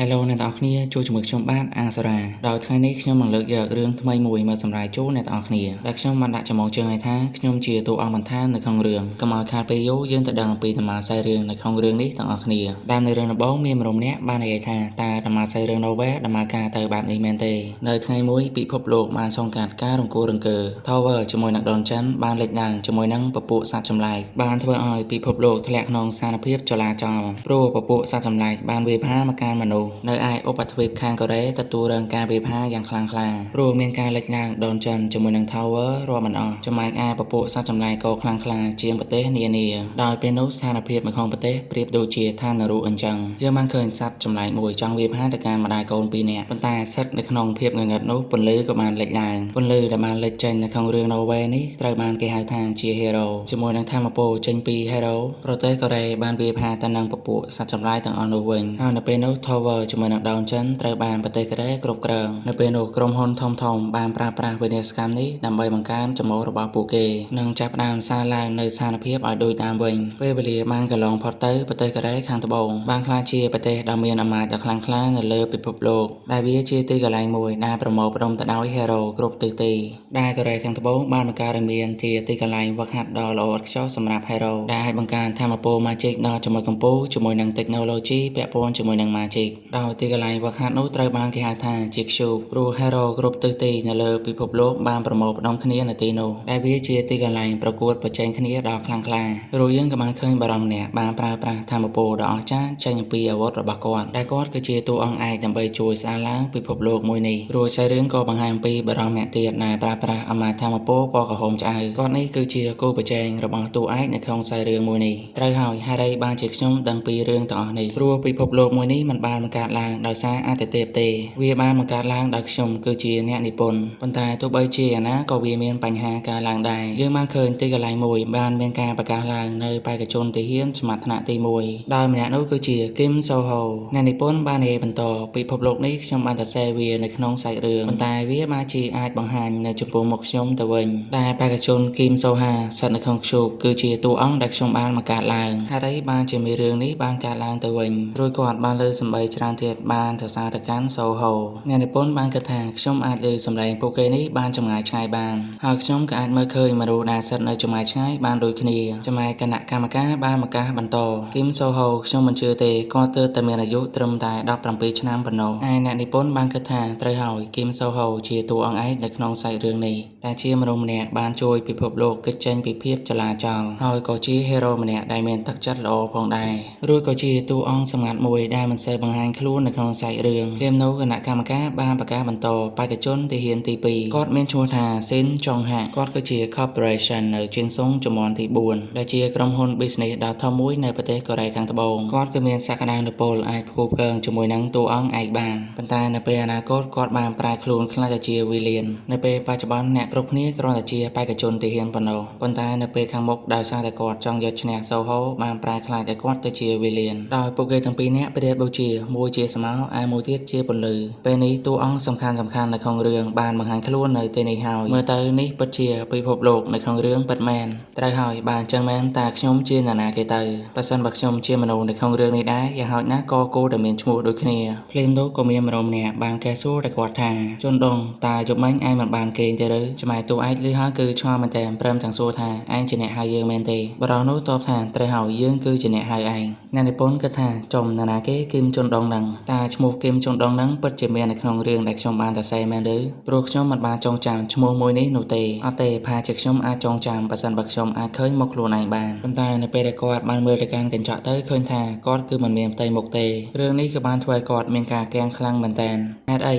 Hello អ្នកទាំងអស់គ្នាជួបជាមួយខ្ញុំបាទអាសារាដោយថ្ងៃនេះខ្ញុំនឹងលើកយករឿងថ្មីមួយមកសម្រាយជូនអ្នកទាំងអស់គ្នាដែលខ្ញុំបានដាក់ចំណងជើងឲ្យថាខ្ញុំជាតួអង្គបន្ថែមនៅក្នុងរឿងកុំឲ្យខាតពេលយូរយើងទៅដឹងអំពីដំណើរខ្សែរឿងនៅក្នុងរឿងនេះទាំងអស់គ្នាដើមនៃរឿងដំបូងមានមនុស្សម្នាក់បាននិយាយថាតើដំណើរខ្សែរឿង Novel ដំណើរការទៅបែបនេះមែនទេនៅថ្ងៃមួយពិភពលោកបានឆ្លងកាត់ការរង្គោះរង្គើ Tower ជាមួយនឹង Don Chen បានលេចឡើងជាមួយនឹងពពួកសត្វចម្លែកបានធ្វើឲ្យពិភពលោកធ្លាក់ក្នុងស្ថានភាពចលាចលព្រោះពពួកសត្វចម្លែកបានវាយប្រហារមកកាន់មនុស្សនៅឯឧបទ្វីបខាងកូរ៉េទទួលរងការវាយប្រហារយ៉ាងខ្លាំងក្លាព្រោះមានការលេចឡើង Don Chen ជាមួយនឹង Tower រាប់មិនអស់ចំណែកឯពពួកសត្វចម្លែកក៏ខ្លាំងក្លាជាងប្រទេសនានាដោយពេលនោះស្ថានភាពនៅក្នុងប្រទេសប្រៀបដូចជាឋាននរកអញ្ចឹងយើងបានឃើញសត្វចម្លែកមួយចង់វាយប្រហារទៅកាន់ម្ដាយកូនពីរនាក់ប៉ុន្តែសិតនៅក្នុងភាពងងឹតនោះពន្លឺក៏បានលេចឡើងពន្លឺដែលបានលេចចេញនៅក្នុងរឿង Novel នេះត្រូវបានគេហៅថាជា Hero ជាមួយនឹងធម៌ពលចេញពី Hero ប្រទេសកូរ៉េបានវាយប្រហារទៅនឹងពពួកសត្វចម្លែកទាំងអស់នោះវិញហើយនៅពេលនោះ Tower ជាមួយនឹង Don Chen ត្រូវបានប្រទេសកូរ៉េគ្រប់គ្រងនៅពេលនោះក្រុមហ៊ុនធំៗបានប្រើប្រាស់វិនាសកម្មនេះដើម្បីបង្កើនចំណូលរបស់ពួកគេនិងចាប់ផ្ដើមសារឡើងនៅស្ថានភាពឲ្យដូចតាមវិញពេលវេលាបានកន្លងផុតទៅប្រទេសកូរ៉េខាងត្បូងបានក្លាយជាប្រទេសដ៏មានអំណាចដ៏ខ្លាំងក្លានៅលើពិភពលោកដែលវាជាទីកន្លែងមួយដែលប្រមូលផ្ដុំទៅដោយ Hero គ្រប់ទិសទីដែលកូរ៉េខាងត្បូងបានបង្កើតឲ្យមានជាទីកន្លែងវឹកហាត់ដ៏ល្អឥតខ្ចោះសម្រាប់ Hero ដែលអាចបង្កើនថាមពល Magic ដ៏ចំណុចកំពូលជាមួយនឹង Technology ពាក់ព័ន្ធជាមួយនឹង Magic ដោយទីកន្លែងវឹកហាត់នោះត្រូវបានគេហៅថាជា Cube ព្រោះ Hero គ្រប់ទិសទីនៅលើពិភពលោកបានប្រមូលផ្ដុំគ្នានៅទីនោះដែលវាជាទីកន្លែងប្រកួតប្រជែងគ្នាដ៏ខ្លាំងក្លាព្រោះយើងក៏បានឃើញបារម្ភម្នាក់បានប្រើប្រាស់ថាមពលដ៏អស្ចារ្យចេញអំពីអាវុធរបស់គាត់ដែលគាត់គឺជាតួអង្គឯកដើម្បីជួយស្ដារឡើងពិភពលោកមួយនេះរួចខ្សែរឿងក៏បង្ហាញអំពីបារម្ភម្នាក់ទៀតដែលប្រើប្រាស់អំណាចថាមពលពណ៌ក្រហមឆ្អៅគាត់នេះគឺជាគូប្រជែងរបស់តួឯកនៅក្នុងខ្សែរឿងមួយនេះត្រូវហើយហេតុអីបានជាខ្ញុំដឹងពីរឿងទាំងអស់នេះព្រោះពិភពលោកមួយនេះមិនបានបង្កើតឡើងដោយសារអាទិទេពទេវាបានបង្កើតឡើងដោយខ្ញុំគឺជាអ្នកនិពន្ធប៉ុន្តែទោះបីជាយ៉ាងណាក៏វាមានបញ្ហាកើតឡើងដែរយើងបានឃើញទីកន្លែងមួយបានមានការប្រកាសឡើងនៅបេក្ខជនទាហានសមត្ថៈទី1ដោយម្នាក់នោះគឺជា Kim So Ho អ្នកនិពន្ធបាននិយាយបន្តពិភពលោកនេះខ្ញុំបានសរសេរវានៅក្នុងសាច់រឿងប៉ុន្តែវាបានជាអាចបង្ហាញនៅចំពោះមុខខ្ញុំទៅវិញដែលបេក្ខជន Kim So Ha ស្ថិតនៅក្នុង Cube គឺជាតួអង្គដែលខ្ញុំបានបង្កើតឡើងហេតុអីបានជាមានរឿងនេះបានកើតឡើងទៅវិញរួចគាត់បានលើសម្ដីច្រើនទៀតបានសរសើរទៅកាន់ So Ho អ្នកនិពន្ធបានគិតថាខ្ញុំអាចលើសម្ដីពួកគេនេះបានចម្ងាយឆ្ងាយបានហើយខ្ញុំក៏អាចមើលឃើញមនុស្សដែលស្ថិតនៅចម្ងាយឆ្ងាយបានដូចគ្នាចំណែកគណៈកម្មការបានប្រកាសបន្ត Kim So Ho ខ្ញុំមិនជឿទេគាត់ទើបតែមានអាយុត្រឹមតែ17ឆ្នាំប៉ុណ្ណោះហើយអ្នកនិពន្ធបានគិតថាត្រូវហើយ Kim So Ho ជាតួអង្គឯកនៅក្នុងសាច់រឿងនេះដែលជាមនុស្សម្នាក់បានជួយពិភពលោកគេចចេញពីភាពចលាចលហើយក៏ជា Hero ម្នាក់ដែលមានទឹកចិត្តល្អផងដែររួចក៏ជាតួអង្គសម្ងាត់មួយដែលមិនសូវបង្ហាញខ្លួននៅក្នុងសាច់រឿងភ្លាមនោះគណៈកម្មការបានប្រកាសបន្តបេក្ខជនទាហានទី2គាត់មានឈ្មោះថា Sin Chong Ha គាត់គឺជា Corporation នៅជៀងសុងជំនាន់ទី4ដែលជាក្រុមហ៊ុន business ដ៏ធំមួយនៅប្រទេសកូរ៉េខាងត្បូងគាត់ក៏មានសក្តានុពលអាចផ្គូផ្គងជាមួយនឹងតួអង្គឯកបានប៉ុន្តែនៅពេលអនាគតគាត់បានប្រែខ្លួនខ្លាចទៅជា Villain នៅពេលបច្ចុប្បន្នអ្នកគ្រប់គ្នាគ្រាន់តែជាបេក្ខជនទាហានប៉ុណ្ណោះប៉ុន្តែនៅពេលខាងមុខដោយសារតែគាត់ចង់យកឈ្នះ Soho បានប្រែខ្លាចឲ្យគាត់ទៅជា Villain ដោយពួកគេទាំងពីរនាក់ប្រៀបដូចជាមួយជាស្មៅឯមួយទៀតជាពន្លឺពេលនេះតួអង្គសំខាន់នៅក្នុងរឿងបានបង្ហាញខ្លួននៅទីនេះហើយមើលទៅនេះពិតជាពិភពលោកនៅក្នុងរឿងពិតមែនត្រូវហើយបានចឹងមែនតើខ្ញុំជានរណាគេទៅបើសិនបើខ្ញុំជាមនុស្សនៅក្នុងរឿងនេះដែរយ៉ាងហោចណាស់ក៏គួរតែមានឈ្មោះដូចគ្នាភ្លាមនោះក៏មានមនុស្សម្នាក់បានកែសួរតែគាត់ថាជន់ដងតើយប់មិញឯងមិនបានគេងទេឬចំណែកតួឯកឮហើយគឺឆ្ងល់មែនតែព្រមទាំងសួរថាឯងជាអ្នកហៅយើងមែនទេបរិសនោះតបថាត្រូវហើយយើងគឺជាអ្នកហៅឯងអ្នកនិពន្ធគិតថាចំនរណាគេគឹមជន់ដងហ្នឹងតើឈ្មោះគឹមជន់ដងហ្នឹងពិតជាមាននៅក្នុងរឿងដែលខ្ញុំបានសរសេរមែនឬព្រោះខ្ញុំមិនបានចងចាំឈ្មោះមួយនេះនោះទេអត់ទេប្រហែលជាខ្ញុំអាចចងចាំបើសិនបើខ្ញុំអាចឃើញមុខខ្លួនឯងបានប៉ុន្តែនៅពេលដែលគាត់បានមើលទៅកាន់កញ្ចក់ទៅឃើញថាគាត់គឺមិនមានផ្ទៃមុខទេរឿងនេះក៏បានធ្វើឲ្យគាត់មានការគាំងខ្លាំងមែនតើហេតុអ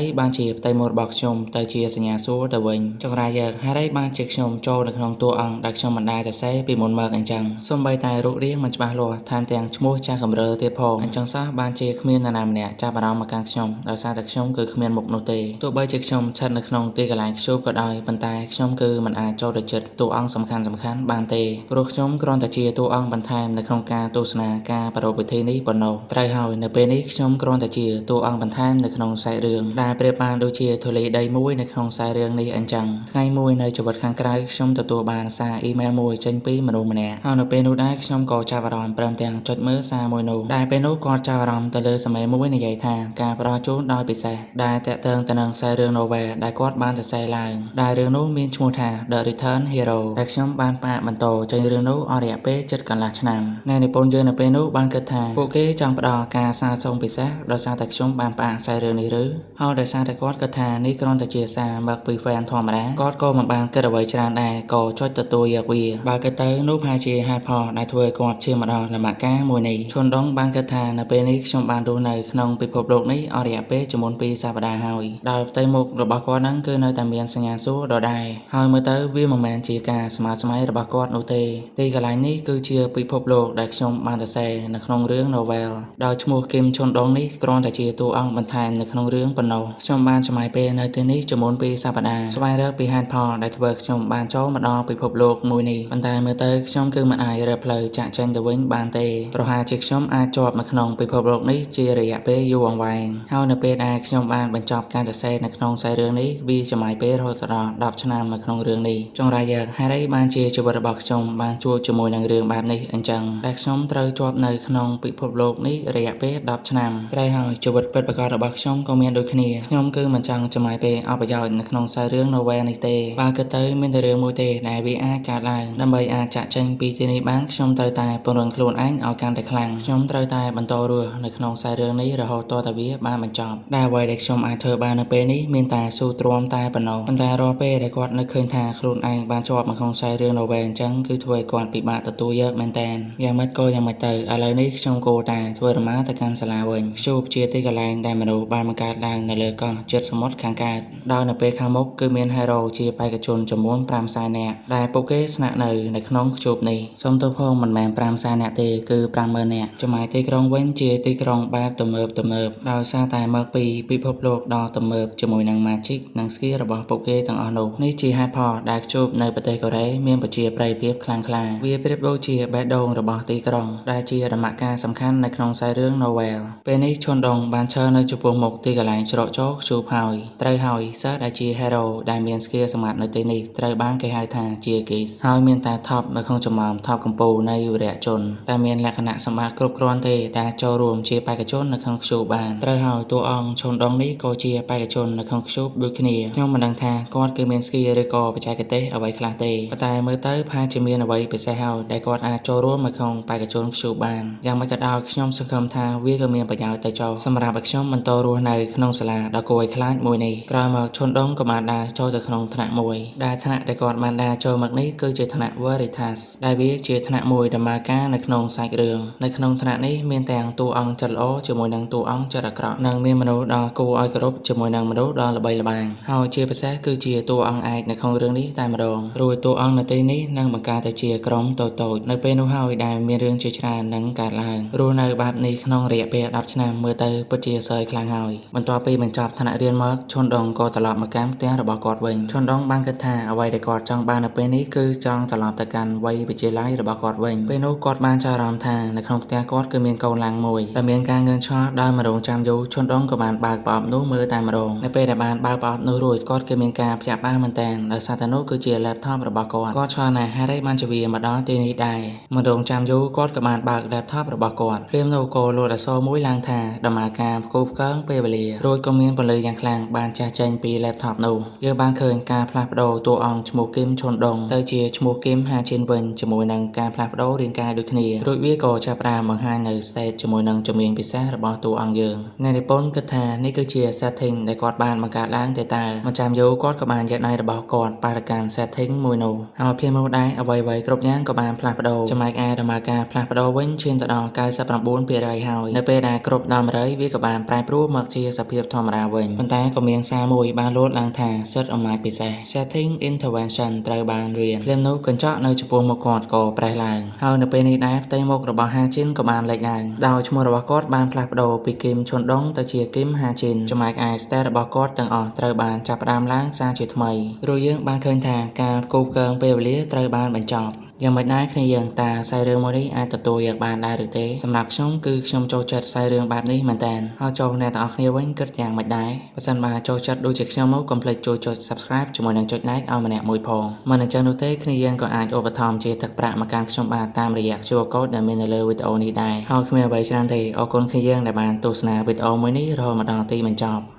ីបានជាផ្ទៃមុខរបស់ខ្ញុំទៅជាសញ្ញាសួរទៅវិញចង្រៃយើងហេតុអីបានជាខ្ញុំចូលនៅក្នុងតួអង្គដែលខ្ញុំមិនដែលសរសេរពីមុនមកអញ្ចឹងសូម្បីតែរូបរាងមិនច្បាស់លាស់ថែមទាំងឈ្មោះចាស់កម្រើទៀតផងអញ្ចឹងសោះបានជាគ្មាននរណាម្នាក់ចាប់អារម្មណ៍មកកាន់ខ្ញុំដោយសារតែខ្ញុំគឺគ្មានមុខនោះទេទោះបីជាខ្ញុំស្ថិតនៅក្នុងទីកន្លែងខ្ជូបក៏ដោយប៉ុន្តែខ្ញុំគឺមិនអាចចូលទៅជិតតួអង្គសំខាន់បានទេព្រោះខ្ញុំគ្រាន់តែជាតួអង្គបន្ថែមនៅក្នុងការទស្សនាការប្រារព្ធពិធីនេះប៉ុណ្ណោះត្រូវហើយនៅពេលនេះខ្ញុំគ្រាន់តែជាតួអង្គបន្ថែមនៅក្នុងខ្សែរឿងដែលប្រៀបបានដូចជាធូលីដីមួយនៅក្នុងខ្សែរឿងនេះអញ្ចឹង ចឹងថ្ងៃមួយនៅជីវិតខាងក្រៅខ្ញុំទទួលបានសារអ៊ីមែលមួយចេញពីមនុស្សម្នាក់ហើយនៅពេលនោះដែរខ្ញុំក៏ចាប់អារម្មណ៍ព្រមទាំងចុចមើលសារមួយនោះដែលពេលនោះគាត់ចាប់អារម្មណ៍ទៅលើសម័យមួយនិយាយថាការផ្ដល់ជូនដោយពិសេសដែលតាក់ទងទៅនឹងខ្សែរឿង novel ដែលគាត់បានសរសេរឡើងដែលរឿងនោះមានឈ្មោះថា The Return Hero ដែលខ្ញុំបានផ្អាកបន្តចេញរឿងនោះអស់រយៈពេលជិតកន្លះឆ្នាំអ្នកនិពន្ធយើងនៅពេលនោះបានគិតថាពួកគេចង់ផ្ដល់ការសាសូមពិសេសដោយសារតែខ្ញុំបានផ្អាកខ្សែរឿងនេះឬហើយដោយសារតែគាត់គិតថានេះគ្រាន់តែជាសារមកពី fan ធម្មតាគាត់ក៏មិនបានគិតអ្វីច្រើនដែរក៏ចុចទទួលយកវាបើគិតទៅនោះប្រហែលជាហេតុផលដែលធ្វើឲ្យគាត់ឈានមកដល់ដំណាក់កាលមួយនេះឈុនដុងបានគិតថានៅពេលនេះខ្ញុំបានរស់នៅក្នុងពិភពលោកនេះអស់រយៈពេលចំនួន2សប្តាហ៍ហើយដោយផ្ទៃមុខរបស់គាត់ហ្នឹងគឺនៅតែមានសញ្ញាសួរដដែលហើយមើលទៅវាមិនមែនជាការស្មើស្មៃរបស់គាត់នោះទេទីកន្លែងនេះគឺជាពិភពលោកដែលខ្ញុំបានសរសេរនៅក្នុងរឿង novel ដោយឈ្មោះគឹមឈុនដុងនេះគ្រាន់តែជាតួអង្គបន្ថែមនៅក្នុងរឿងប៉ុណ្ណោះខ្ញុំបានចំណាយពេលនៅទីនេះចំនួន2សប្តាហ៍ស្វែងរកពីហេតុផលដែលធ្វើខ្ញុំបានចូលមកដល់ពិភពលោកមួយនេះប៉ុន្តែមើលទៅខ្ញុំគឺមិនអាចរើផ្លូវចាក់ចេញទៅវិញបានទេប្រហែលជាខ្ញុំអាចជាប់នៅក្នុងពិភពលោកនេះជារយៈពេលយូរអង្វែងហើយនៅពេលដែលខ្ញុំបានបញ្ចប់ការសរសេរនៅក្នុងខ្សែរឿងនេះវាចំណាយពេលរហូតដល់10ឆ្នាំនៅក្នុងរឿងនេះចុងក្រោយយកហេតុអីបានជាជីវិតរបស់ខ្ញុំបានជួបជាមួយនឹងរឿងបែបនេះអញ្ចឹងដែលខ្ញុំត្រូវជាប់នៅក្នុងពិភពលោកនេះរយៈពេល10ឆ្នាំត្រូវហើយជីវិតពិតប្រាកដរបស់ខ្ញុំក៏មានដូចគ្នាខ្ញុំគឺមិនចង់ចំណាយពេលអស់ប្រយោជន៍នៅក្នុងខ្សែរឿង novel នេះទេបើគិតទៅមានតែរឿងមួយទេដែលវាអាចកើតឡើងដើម្បីអាចចាក់ចេញពីទីនេះបានខ្ញុំត្រូវតែពង្រឹងខ្លួនឯងឲ្យកាន់តែខ្លាំងខ្ញុំត្រូវតែបន្តរស់នៅក្នុងខ្សែរឿងនេះរហូតទាល់តែវាបានបញ្ចប់ដែលអ្វីដែលខ្ញុំអាចធ្វើបាននៅពេលនេះមានតែស៊ូទ្រាំតែប៉ុណ្ណោះប៉ុន្តែរាល់ពេលដែលគាត់នឹកឃើញថាខ្លួនឯងបានជាប់នៅក្នុងខ្សែរឿង novel អញ្ចឹងគឺធ្វើឲ្យគាត់ពិបាកទទួលយកមែនតើយ៉ាងម៉េចក៏យ៉ាងម៉េចទៅឥឡូវនេះខ្ញុំគួរតែធ្វើដំណើរទៅកាន់សាលាវិញជួបជាទីកន្លែងដែលមនុស្សបានបង្កើតឡើងនៅលើកោះជិតសមុទ្រខាងកើតដោយនៅពេលខាងមុខគឺមាន hero ជាបេក្ខជនចំនួន500,000 នាក់ដែលពួកគេស្នាក់នៅក្នុងជួបនេះសូមទោសផងមិនមែន500,000 នាក់ទេគឺ50,000 នាក់ចំណែកទីក្រុងវិញជាទីក្រុងបែបទំនើបដោយសារតែមកពីពិភពលោកដ៏ទំនើបជាមួយនឹង magic និង skill របស់ពួកគេទាំងអស់នោះនេះជាហេតុផលដែលជួបនៅប្រទេសកូរ៉េមានប្រជាប្រិយភាពខ្លាំងក្លាវាប្រៀបដូចជាបេះដូងរបស់ទីក្រុងដែលជាដំណាក់កាលសំខាន់នៅក្នុងខ្សែរឿង novel ពេលនេះឈុនដុងបានឈរនៅចំពោះមុខទីកន្លែងច្រកចូលជួបហើយត្រូវហើយសិស្សដែលជា hero ដែលមាន skill សម្ងាត់នៅទីនេះត្រូវបានគេហៅថាជា geese ហើយមានតែ top នៅក្នុងចំណោម top កម្ពុជានៃវីរៈជនដែលមានលក្ខណៈសម្បត្តិគ្រប់គ្រាន់ទេដែលចូលរួមជាបេក្ខជននៅក្នុងខ្ជូបបានត្រូវហើយតួអង្គឈុនដុងនេះក៏ជាបេក្ខជននៅក្នុងខ្ជូបដូចគ្នាខ្ញុំមិនដឹងថាគាត់គឺមាន skill ឬក៏បច្ចេកទេសអ្វីខ្លះទេប៉ុន្តែមើលទៅប្រហែលជាមានអ្វីពិសេសហើយដែលគាត់អាចចូលរួមនៅក្នុងបេក្ខជនខ្ជូបបានយ៉ាងម៉េចក៏ដោយខ្ញុំសង្ឃឹមថាវាក៏មានប្រយោជន៍ទៅចោលសម្រាប់ឲ្យខ្ញុំបន្តរស់នៅក្នុងសាលាដ៏គួរឲ្យខ្លាចមួយនេះក្រោយមកឈុនដុងក៏បានដើរចូលទៅក្នុងថ្នាក់មួយដែលថ្នាក់ដែលគាត់បានដើរចូលមកនេះគឺជាថ្នាក់ Veritas ដែលវាជាថ្នាក់មួយដំណើរការនៅក្នុងសាច់រឿងនៅក្នុងថ្នាក់នេះមានទាំងតួអង្គចិត្តល្អជាមួយនឹងតួអង្គចិត្តអាក្រក់និងមានមនុស្សដ៏គួរឲ្យគោរពជាមួយនឹងមនុស្សដ៏ល្បីល្បាញហើយជាពិសេសគឺជាតួអង្គឯកនៅក្នុងរឿងនេះតែម្ដងរួចតួអង្គនៅទីនេះនឹងបង្កើតទៅជាក្រុមតូចៗនៅពេលនោះហើយដែលមានរឿងជាច្រើននឹងកើតឡើងរស់នៅបែបនេះក្នុងរយៈពេល10ឆ្នាំមើលទៅពិតជាសើចខ្លាំងហើយបន្ទាប់ពីបញ្ចប់ថ្នាក់រៀនមកឈុនដុងក៏ត្រឡប់មកកាន់ផ្ទះរបស់គាត់វិញឈុនដុងបានគិតថាអ្វីដែលគាត់ចង់បាននៅពេលនេះគឺចង់ត្រឡប់ទៅកាន់វ័យវិទ្យាល័យរបស់គាត់វិញពេលនោះគាត់បានចាប់អារម្មណ៍ថានៅក្នុងផ្ទះគាត់គឺមានកូនឡាំងមួយដែលមានការងឿងឆ្ងល់ដោយមករងចាំយូរឈុនដុងក៏បានបើកប្រអប់នោះមើលតែម្ដងនៅពេលដែលបានបើកប្រអប់នោះរួចគាត់គឺមានការភ្ញាក់ផ្អើលមែនទែនដោយសារតែនោះគឺជា laptop របស់គាត់ឆ្ងល់ណាស់ហេតុអីបានជាវាមកដល់ទីនេះដែរមករងចាំយូរគាត់ក៏បានបើក laptop របស់គាត់ព្រាមនោះក៏លោតអក្សរមួយឡើងថាដំណើរការផ្គូផ្គងពេលវេលារួចក៏មានពន្លឺយ៉ាងខ្លាំងបានចាស់ចេញពី laptop នោះយើងបានឃើញការផ្លាស់ប្ដូរតួអង្គឈ្មោះគឹមឈុនដុងទៅជាឈ្មោះគឹមហាជីនវិញជាមួយនឹងការផ្លាស់ប្ដូររាងកាយដូចគ្នារួចវាក៏ចាប់ផ្ដើមបង្ហាញនៅ state ជាមួយនឹងជំនាញពិសេសរបស់តួអង្គយើងអ្នកនិពន្ធគិតថានេះគឺជា setting ដែលគាត់បានបង្កើតឡើងតែមិនចាំយូរគាត់ក៏បានយកដៃរបស់គាត់ប៉ះទៅកាន់ setting មួយនោះហើយភ្លាមនោះដែរអ្វីៗគ្រប់យ៉ាងក៏បានផ្លាស់ប្ដូរចំណែកឯដំណើរការផ្លាស់ប្ដូរវិញឈានទៅដល់99%ហើយនៅពេលដែលគ្រប់ដល់100វាក៏បានប្រែប្រួលមកជាសភាពធម្មតាវិញប៉ុន្តែក៏មានសារមួយបានលោតឡើងថាសិទ្ធិអំណាចពិសេស setting intervention ត្រូវបានរៀនភ្លាមនោះកញ្ចក់នៅចំពោះមុខគាត់ក៏ប្រេះឡើងហើយនៅពេលនេះដែរផ្ទៃមុខរបស់ហាជីនក៏បានលេចឡើងដោយឈ្មោះរបស់គាត់បានផ្លាស់ប្ដូរពីគឹមឈុនដុងទៅជាគឹមហាជីនចំណែកឯ stat របស់គាត់ទាំងអស់ត្រូវបានចាប់ផ្ដើមឡើងសារជាថ្មីរួចយើងបានឃើញថាការផ្គូផ្គងពេលវេលាត្រូវបានបញ្ចប់ យ៉ាងមិនដែរគ្នាយើងតាខ្សែរឿងមួយនេះអាចទទួលយកបានដែរឬទេសម្រាប់ខ្ញុំគឺខ្ញុំចូលចិត្តខ្សែរឿងបែបនេះមែនតើហើយចូលអ្នកទាំងអស់គ្នាវិញគិតយ៉ាងមិនដែរបើសិនបើចូលចិត្តដូចជាខ្ញុំមកកុំភ្លេចជួយចុច Subscribe ជាមួយនឹងចុច Like ឲ្យម្នាក់មួយផងមិនអញ្ចឹងនោះទេគ្នាយើងក៏អាចឧបត្ថម្ភជាទឹកប្រាក់មកកាន់ខ្ញុំបានតាមរយៈ QR Code ដែលមាននៅលើវីដេអូនេះដែរហើយគ្មានអ្វីច្រើនទេអរគុណគ្នាយើងដែលបានទស្សនាវីដេអូមួយនេះរហូតមកដល់ទីបញ្ចប់